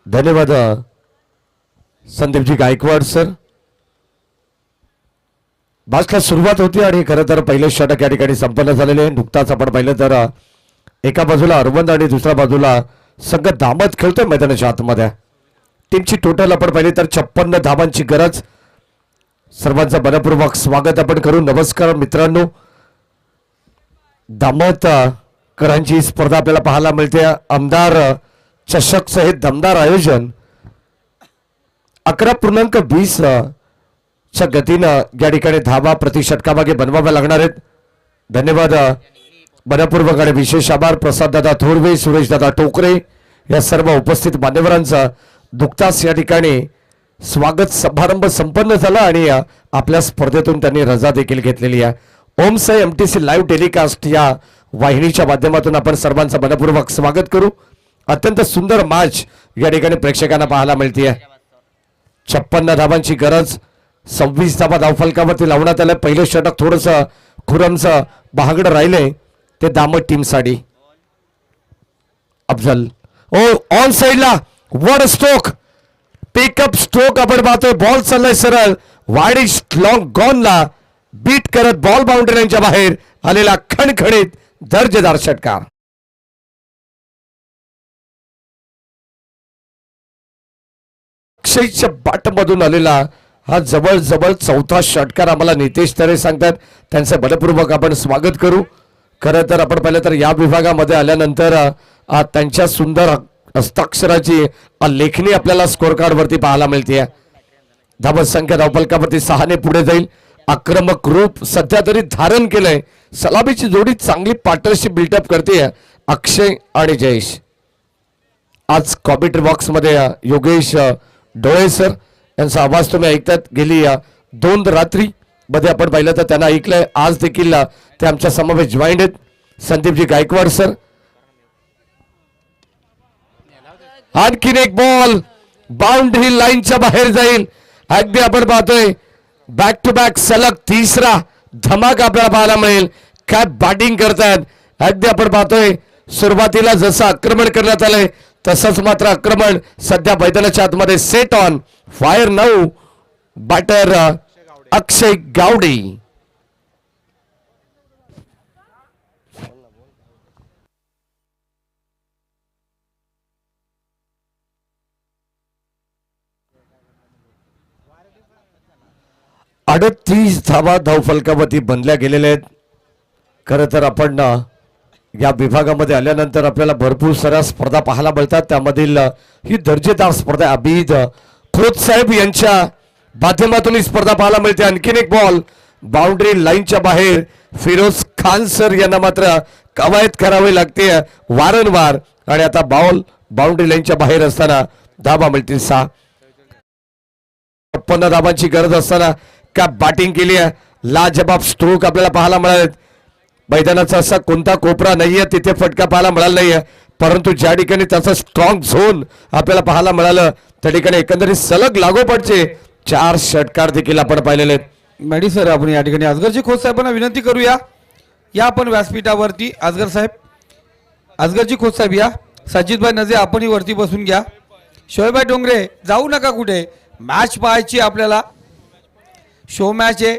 धन्यवाद संदीपजी गायकवाड सर. बॅचला सुरुवात होती आणि खरं तर पहिले षटक या ठिकाणी संपन्न झालेले आहे. नुकताच आपण पाहिलं तर एका बाजूला अरविंद आणि दुसऱ्या बाजूला संघ दामत खेळतोय मैदानाच्या आतमध्ये. टीमची टोटल आपण पाहिली तर 56 धावांची गरज. सर्वांचं मनपूर्वक स्वागत आपण करू. नमस्कार मित्रांनो. दामत करांची स्पर्धा आपल्याला पाहायला मिळते. आमदार चषक सहित दमदार आयोजन 11.20 च्या गतीनं या ठिकाणी धावा प्रति षटकामागे बनवाव्या लागणार आहेत. धन्यवाद मनपूर्वक आणि विशेष आभार प्रसाद दादा थोरवे, सुरेश दादा टोकरे या सर्व उपस्थित मान्यवरांचा. नुकताच या ठिकाणी स्वागत समारंभ संपन्न झाला आणि आपल्या स्पर्धेतून त्यांनी रजा देखील घेतलेली आहे. ओम साई MTC लाईव्ह टेलिकास्ट या वाहिनीच्या माध्यमातून आपण सर्वांचं मनपूर्वक स्वागत करू. अत्यंत सुंदर मॅच या ठिकाणी प्रेक्षकांना पाहायला मिळते. 56 धावांची गरज. 26 धावा धावफलकावरती लावण्यात आलं. पहिलं षटक थोडस खुरमचं महागड राहिले ते दामट टीमसाठी. अफजल ऑन साइडला वर स्ट्रोक पिकअप स्ट्रोक आपण पाहतोय. बॉल चाललाय सरळ वाईडिश लॉंग गॉनला बीट करत बॉल बाउंड्री लाईनच्या बाहेर आलेला खणखणीत दर्जेदार षटकार. अक्षयच्या बाटमधून आलेला हा जवळ चौथा षटकार आम्हाला नितेश तरे सांगतात. त्यांचं मनपूर्वक आपण स्वागत करू. खरं तर आपण पाहिलं तर या विभागामध्ये आल्यानंतर त्यांच्या सुंदर हस्ताक्षराची लेखणी आपल्याला स्कोर कार्ड वरती पाहायला मिळते. धावत संख्या धावफलकावरती 6 ने पुढे जाईल. आक्रमक रूप सध्या तरी धारण केलंय. सलामीची जोडी चांगली पार्टनरशिप बिल्डअप करते अक्षय आणि जयेश. आज कॉमेंट्री बॉक्स मध्ये योगेश डोळे सर यांचा आवाज तुम्ही ऐकतात. गेली 2 रात्री मध्ये आपण पाहिलं तर त्यांना ऐकलंय. आज देखील ते आमच्या समावेश जॉईंट आहेत. संदीपजी गायकवाड सर. आणखीन एक बॉल बाउंड्री लाईनच्या बाहेर जाईल. अगदी आपण पाहतोय बॅक टू बॅक सलग तिसरा धमाका आपल्याला पाहायला मिळेल. काय बॅटिंग करतात. अगदी आपण पाहतोय सुरुवातीला जसं आक्रमण करण्यात आलंय तसंच मात्र आक्रमण सध्या मैदानाच्या आतमध्ये set on fire now. Batter Akshay Gawade. अडत 30 धावा धावफलकावरती बनल्या गेलेल्या आहेत. खरं तर आपण या विभागामध्ये आल्यानंतर आपल्याला भरपूर साऱ्या स्पर्धा पाहायला मिळतात. त्यामधील ही दर्जेदार स्पर्धा अबीद खोत साहेब यांच्या माध्यमातून ही स्पर्धा पाहायला मिळते. आणखीन एक बॉल बाउंड्री लाईनच्या बाहेर. फिरोज खान सर यांना मात्र कवायत करावी लागते वारंवार आणि आता बॉल बाउंड्री लाईनच्या बाहेर असताना धावा मिळतील 6. 56 धावांची गरज असताना का बॅटिंग केली आहे. लाजबाब स्ट्रोक आपल्याला पाहायला मिळाले. मैदानाचा असा कोणता कोपरा नाहीये तिथे फटका पाहायला मिळाला नाहीये. परंतु ज्या ठिकाणी त्याचा स्ट्रॉंग झोन आपल्याला पाहायला मिळालं त्या ठिकाणी एकंदरीत सलग लागोपाठचे 4 षटकार देखील आपण पाहिलेले आहेत. मॅडी सर आपण या ठिकाणी असगरजी खोत साहेबांना विनंती करूया. या आपण व्यासपीठावरती असगर साहेब, असगरजी खोत साहेब या. सजितभाई नजे आपणही वरती बसून घ्या. शोएबाई डोंगरे जाऊ नका कुठे. मॅच पाहायची आपल्याला. शो मॅच आहे.